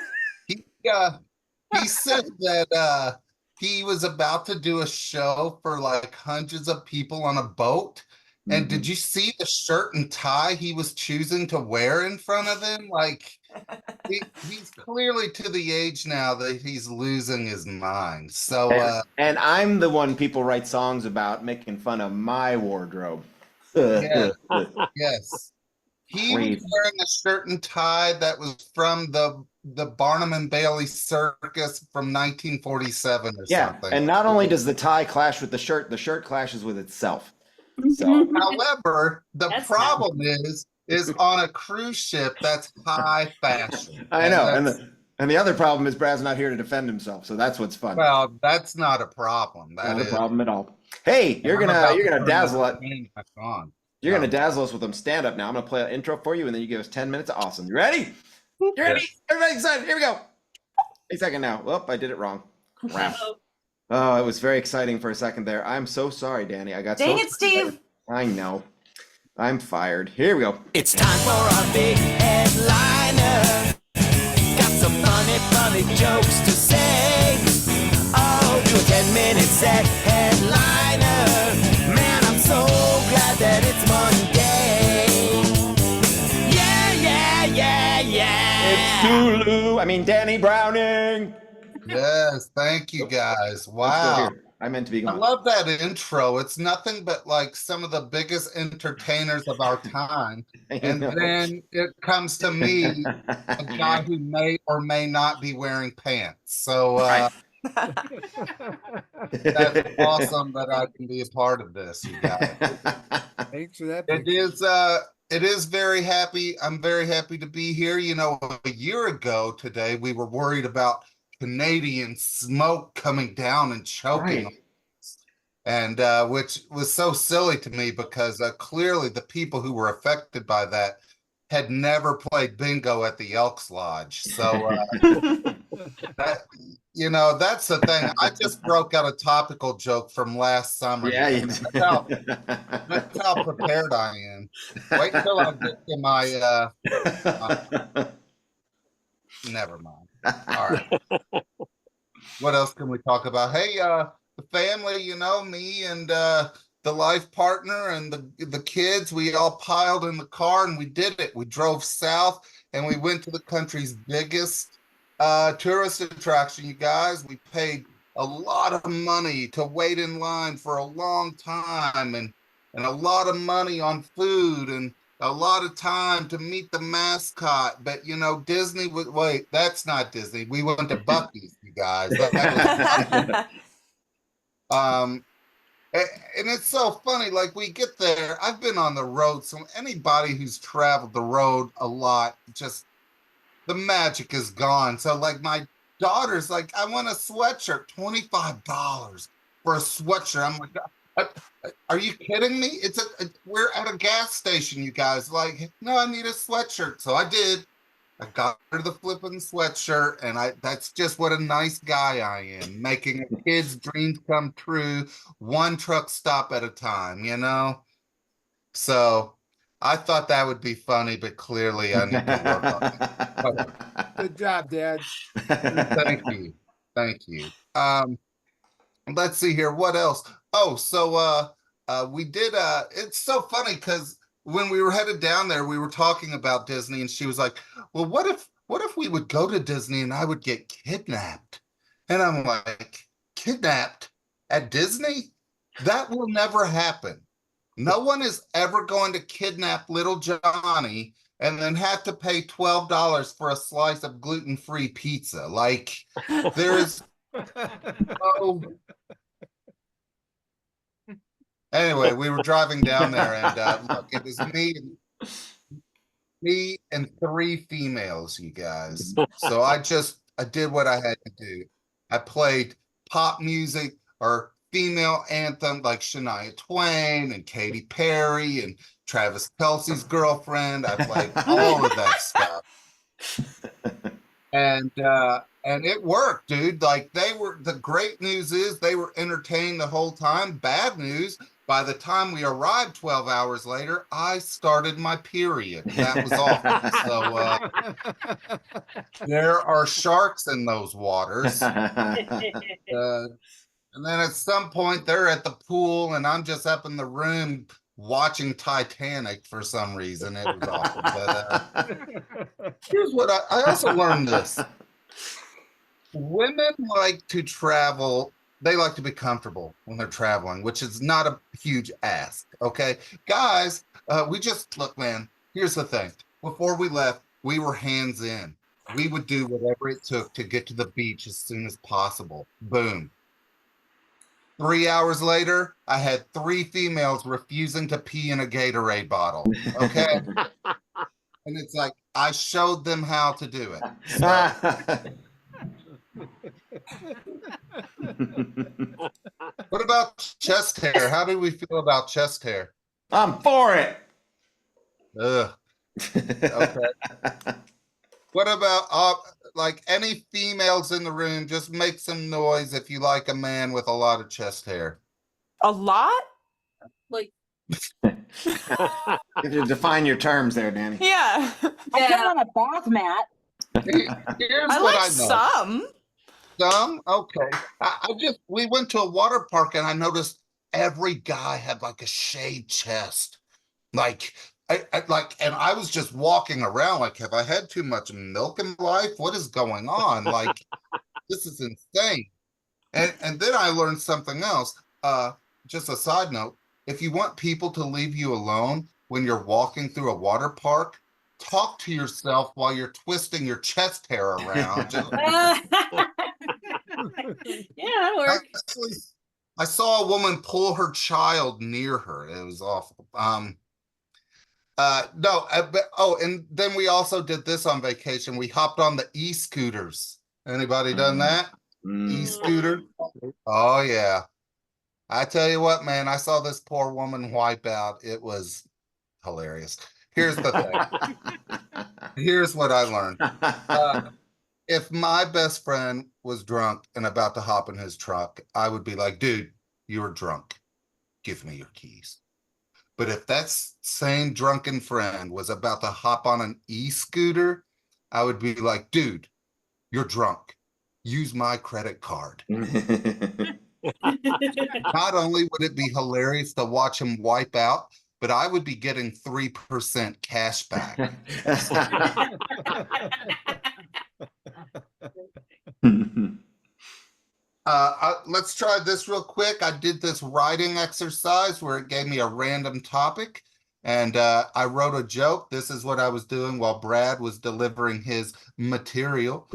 He said that he was about to do a show for like hundreds of people on a boat. And did you see the shirt and tie he was choosing to wear in front of them? Like he's clearly to the age now that he's losing his mind. So And I'm the one people write songs about, making fun of my wardrobe. yes, yes. He Crazy. was wearing a shirt and tie that was from the Barnum and Bailey Circus from 1947 or Yeah, something. and not only does the tie clash with the shirt clashes with itself. So However, the That's problem is on a cruise ship that's high fashion. I know, that's- and the other problem is Brad's not here to defend himself, so that's what's fun. well, that's not a problem. That Not a is problem at all. Hey, you're I'm about to gonna turn dazzle the it. thing back on. You're gonna dazzle us with them stand up now. I'm gonna play an intro for you, and then you give us 10 minutes of awesome. You ready? You ready? Everybody excited? Here we go. A second now. Well, I did it wrong. Crap. Oh, it was very exciting for a second there. I'm so sorry, Danny. I got Dang so it, Steve. I know. I'm fired. Here we go. It's time for our big headliner. Got some funny jokes to say. Oh, do a 10-minute set headliner. Man, I'm so glad that it's Monday. Yeah. It's Danny Browning. Yes, thank you guys. Let's go Wow. here. I meant to be I gone. love that intro. It's nothing but like some of the biggest entertainers of our time. I And know. then it comes to me, a guy who may or may not be wearing pants. So Right. that's awesome that I can be a part of this, you guys. Thanks for that. It is very happy. I'm very happy to be here. You know, a year ago today, we were worried about Canadian smoke coming down and choking Right. us. And which was so silly to me because clearly the people who were affected by that had never played bingo at the Elks Lodge. So that, you know, that's the thing. I just broke out a topical joke from last summer. Yeah, you That's how prepared I am. Wait till I get to my never mind. All right. What else can we talk about? Hey, the family, you know, me and the life partner and the kids, we all piled in the car and we did it. We drove south and we went to the country's biggest tourist attraction, you guys. We paid a lot of money to wait in line for a long time and a lot of money on food and a lot of time to meet the mascot. But you know, Disney would wait, that's not Disney. We went to Buc-ee's, you guys. That was And it's so funny, like we get there, I've been on the road, so anybody who's traveled the road a lot, just the magic is gone. So like my daughter's like, I want a sweatshirt, $25 for a sweatshirt. I'm like, are you kidding me? We're at a gas station, you guys. Like, no, I need a sweatshirt. So I did. I got her the flipping sweatshirt, and that's just what a nice guy I am, making a kid's dreams come true, one truck stop at a time, you know? So I thought that would be funny, but clearly I need to work on it. Good job, Dad. Thank you. Thank you. Let's see here. What else? Oh, so we did it's so funny because when we were headed down there, we were talking about Disney, and she was like, well, what if we would go to Disney and I would get kidnapped? And I'm like, kidnapped at Disney? That will never happen. No one is ever going to kidnap little Johnny and then have to pay $12 for a slice of gluten-free pizza. Like, there is no. Anyway, we were driving down there, and look, it was me and three females, you guys. So I did what I had to do. I played pop music or female anthem like Shania Twain and Katy Perry and Travis Kelce's girlfriend. I played all of that stuff. And it worked, dude. Like the great news is they were entertained the whole time. Bad news, by the time we arrived 12 hours later, I started my period. That was awful. So there are sharks in those waters. And then at some point they're at the pool and I'm just up in the room watching Titanic for some reason. It was awful. But here's what I also learned this. Women like to travel. They like to be comfortable when they're traveling, which is not a huge ask. Okay, guys, look, man, here's the thing. Before we left, we were hands in. We would do whatever it took to get to the beach as soon as possible. Boom. 3 hours later, I had 3 females refusing to pee in a Gatorade bottle. Okay. And it's like, I showed them how to do it. So. What about chest hair? How do we feel about chest hair? I'm for it. Ugh. Okay. What about like any females in the room? Just make some noise if you like a man with a lot of chest hair. A lot? Like, You have to define your terms there, Danny. Yeah. I get on a bath mat. Here's I what like I know. some. Some? Okay. We went to a water park and I noticed every guy had like a shaved chest. Like, and I was just walking around like, have I had too much milk in life? What is going on? Like, this is insane. And then I learned something else. Just a side note, if you want people to leave you alone when you're walking through a water park, talk to yourself while you're twisting your chest hair around. Yeah, that'll work. I saw a woman pull her child near her. It was awful. And then we also did this on vacation. We hopped on the e-scooters. Anybody done that? E-scooter? Oh yeah. I tell you what, man, I saw this poor woman wipe out. It was hilarious. Here's the thing. Here's what I learned. If my best friend was drunk and about to hop in his truck, I would be like, dude, you're drunk. Give me your keys. But if that same drunken friend was about to hop on an e-scooter, I would be like, dude, you're drunk. Use my credit card. Not only would it be hilarious to watch him wipe out, but I would be getting 3% cash back. Let's try this real quick. I did this writing exercise where it gave me a random topic, and I wrote a joke. This is what I was doing while Brad was delivering his material.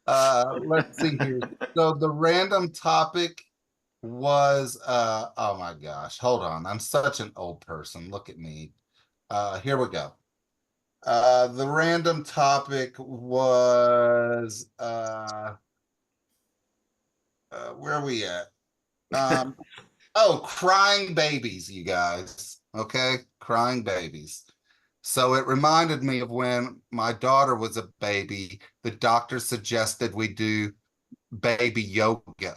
Let's see here. So the random topic was oh my gosh, hold on. I'm such an old person. Look at me. Here we go. The random topic was where are we at? Oh, crying babies, you guys. Okay, crying babies. So it reminded me of when my daughter was a baby, the doctor suggested we do baby yoga,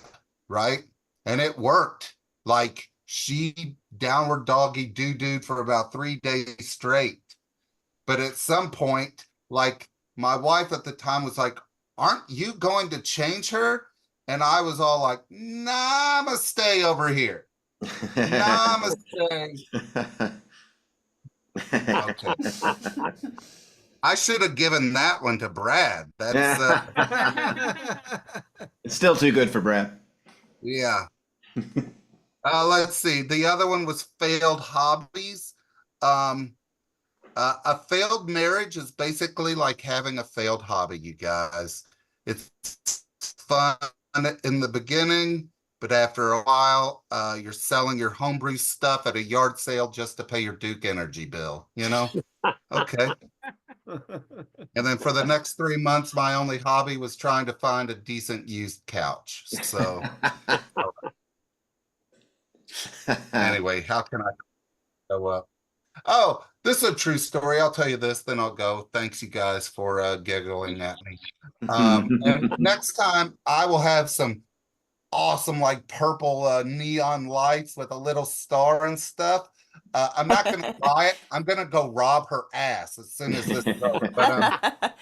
right? And it worked. Like she downward doggy doo for about 3 days straight. But at some point, like my wife at the time was like, aren't you going to change her? And I was all like, namaste over here. Namaste. Okay. I should have given that one to Brad. That's It's still too good for Brad. yeah. Let's see. The other one was failed hobbies. A failed marriage is basically like having a failed hobby, you guys. It's fun in the beginning, but after a while, you're selling your homebrew stuff at a yard sale just to pay your Duke Energy bill, you know? Okay. And then for the next 3 months, my only hobby was trying to find a decent used couch. So anyway, how can I go up? Oh, this is a true story. I'll tell you this, then I'll go. Thanks, you guys, for giggling at me. And next time, I will have some awesome, like purple neon lights with a little star and stuff. I'm not going to buy it. I'm going to go rob her ass as soon as this goes. But,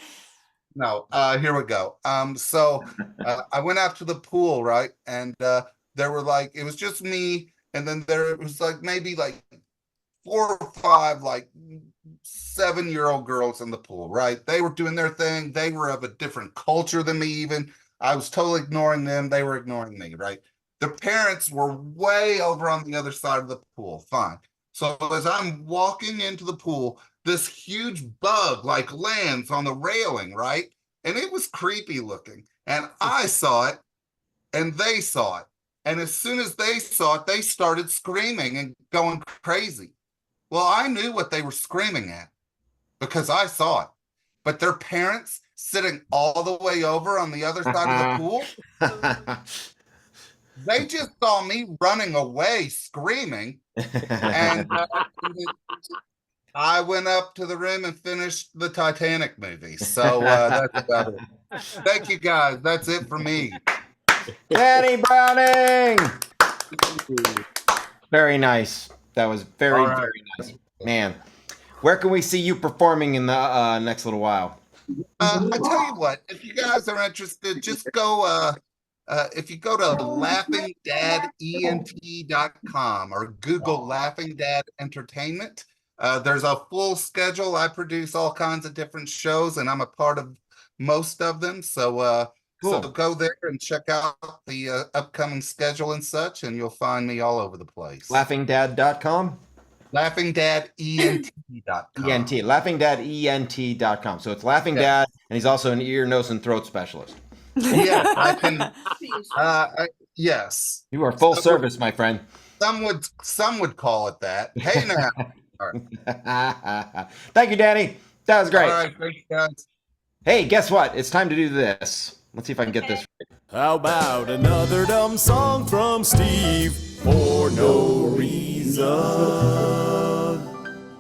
no, here we go. So I went out to the pool, right? And there were like, it was just me. And then there was like maybe like 4 or 5 like 7-year-old girls in the pool, right? They were doing their thing. They were of a different culture than me even. I was totally ignoring them. They were ignoring me, right? The parents were way over on the other side of the pool. Fine. So as I'm walking into the pool, this huge bug like lands on the railing, right? And it was creepy looking. And I saw it and they saw it. And as soon as they saw it, they started screaming and going crazy. Well, I knew what they were screaming at because I saw it. But their parents sitting all the way over on the other side of the pool, they just saw me running away screaming. And I went up to the room and finished the Titanic movie. So that's about it. Thank you, guys. That's it for me. Danny Browning! Very nice. That was very, All right. very nice. Man, where can we see you performing in the next little while? I tell you what, if you guys are interested, just go, if you go to laughingdadent.com or Google Laughing Dad Entertainment, there's a full schedule. I produce all kinds of different shows and I'm a part of most of them. So, Cool. So go there and check out the upcoming schedule and such, and you'll find me all over the place. Laughingdad.com? Laughingdadent.com. ENT. Laughingdadent.com. So it's Laughing Dad, and he's also an ear, nose, and throat specialist. Yeah, I can. Yes. You are full service, my friend. Some would call it that. Hey now. All right. Thank you, Danny. That was great. All right, thanks, guys. Hey, guess what? It's time to do this. Let's see if I can get this right. How about another dumb song from Steve for no reason?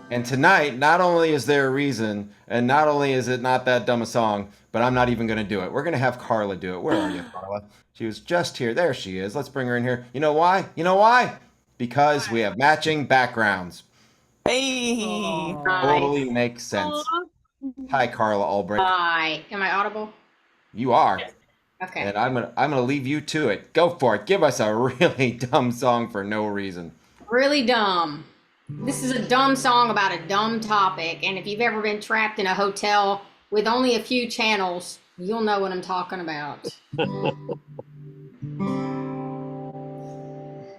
And tonight, not only is there a reason, and not only is it not that dumb a song, but I'm not even going to do it. We're going to have Carla do it. Where are you, Carla? She was just here. There she is. Let's bring her in here. You know why? You know why? Because we have matching backgrounds. Hey. Totally makes sense. Hi, Carla Albrecht. Hi. Am I audible? You are. Okay. And I'm gonna leave you to it. Go for it. Give us a really dumb song for no reason. Really dumb. This is a dumb song about a dumb topic, and if you've ever been trapped in a hotel with only a few channels, you'll know what I'm talking about.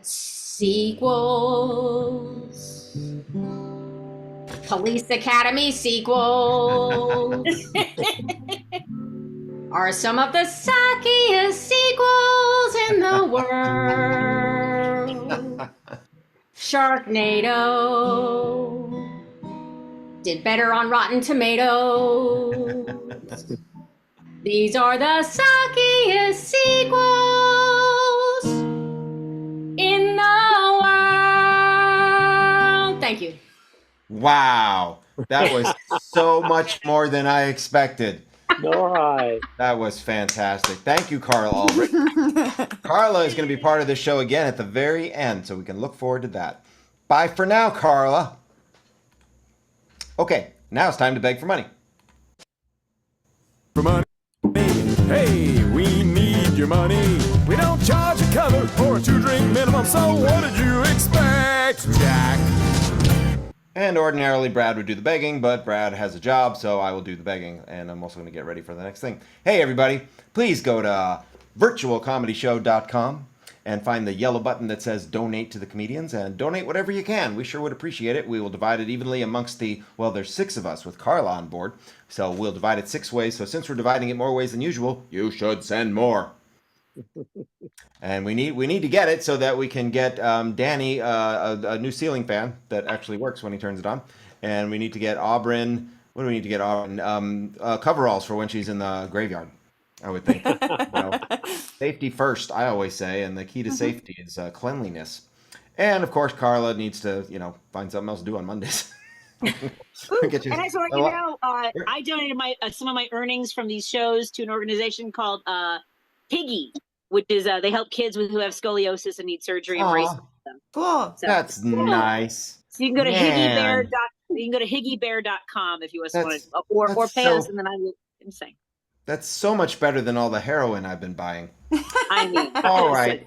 Sequels. Police Academy sequels are some of the suckiest sequels in the world. Sharknado. Did better on Rotten Tomatoes. These are the suckiest sequels in the world. Thank you. Wow. That was so much more than I expected. All right. That was fantastic. Thank you, Carla Ulrich. Carla is going to be part of this show again at the very end, so we can look forward to that. Bye for now, Carla. Okay, now it's time to beg for money. For money. Hey, we need your money. We don't charge a cover or a 2-drink minimum, so what did you expect, Jack? And ordinarily Brad would do the begging, but Brad has a job, so I will do the begging. And I'm also going to get ready for the next thing. Hey, everybody, please go to virtualcomedyshow.com and find the yellow button that says donate to the comedians and donate whatever you can. We sure would appreciate it. We will divide it evenly amongst there's 6 of us with Carla on board. So we'll divide it 6 ways. So since we're dividing it more ways than usual, you should send more. And we need to get it so that we can get Danny a new ceiling fan that actually works when he turns it on. And we need to get Aubryn, what do we need to get Aubryn? Coveralls for when she's in the graveyard, I would think. Safety first, I always say, and the key to safety is cleanliness. And of course, Carla needs to, find something else to do on Mondays. And I just want you know, I donated some of my earnings from these shows to an organization called Piggy, which is they help kids who have scoliosis and need surgery and brace them. Cool. So, that's nice. So you can go to higgybear.com if you want to, or pay us, and then I will sing. That's so much better than all the heroin I've been buying. I mean, all right.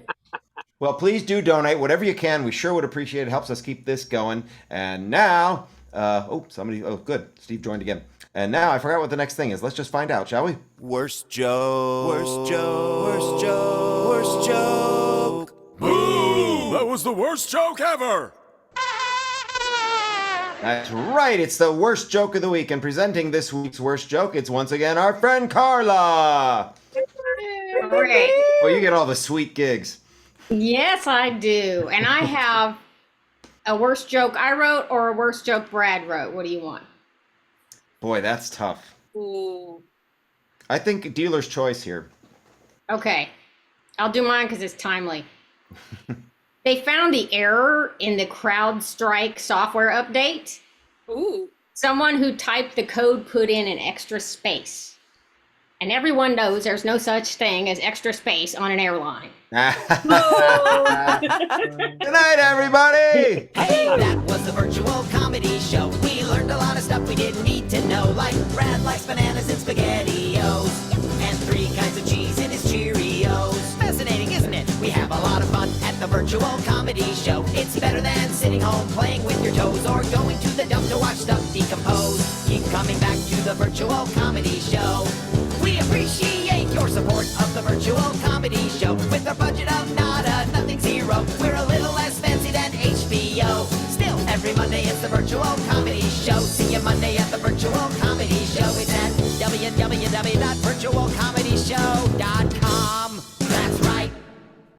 Well, please do donate whatever you can. We sure would appreciate it. It helps us keep this going. And now, good. Steve joined again. And now I forgot what the next thing is. Let's just find out, shall we? Worst joke. Worst joke. Worst joke. Worst joke. Boo! That was the worst joke ever. That's right. It's the worst joke of the week. And presenting this week's worst joke, it's once again our friend Carla. Great. Well, you get all the sweet gigs. Yes, I do. And I have a worst joke I wrote or a worst joke Brad wrote. What do you want? Boy, that's tough. Ooh. I think dealer's choice here. Okay. I'll do mine because it's timely. They found the error in the CrowdStrike software update. Ooh. Someone who typed the code put in an extra space. And everyone knows there's no such thing as extra space on an airline. Good night, everybody. Hey, that was the virtual comedy show. We learned a lot of stuff we didn't need to know, like Brad likes bananas and SpaghettiOs, and 3 kinds of cheese in his Cheerios. Fascinating, isn't it? We have a lot of fun at the virtual comedy show. It's better than sitting home playing with your toes or going to the dump to watch stuff decompose. Keep coming back to the virtual comedy show. We appreciate your support of the virtual comedy show. With our budget of nada, nothing zero, we're a little less fancy than HBO. Still, every Monday it's the virtual comedy show. See you Monday at the virtual comedy show. It's at www.virtualcomedyshow.com.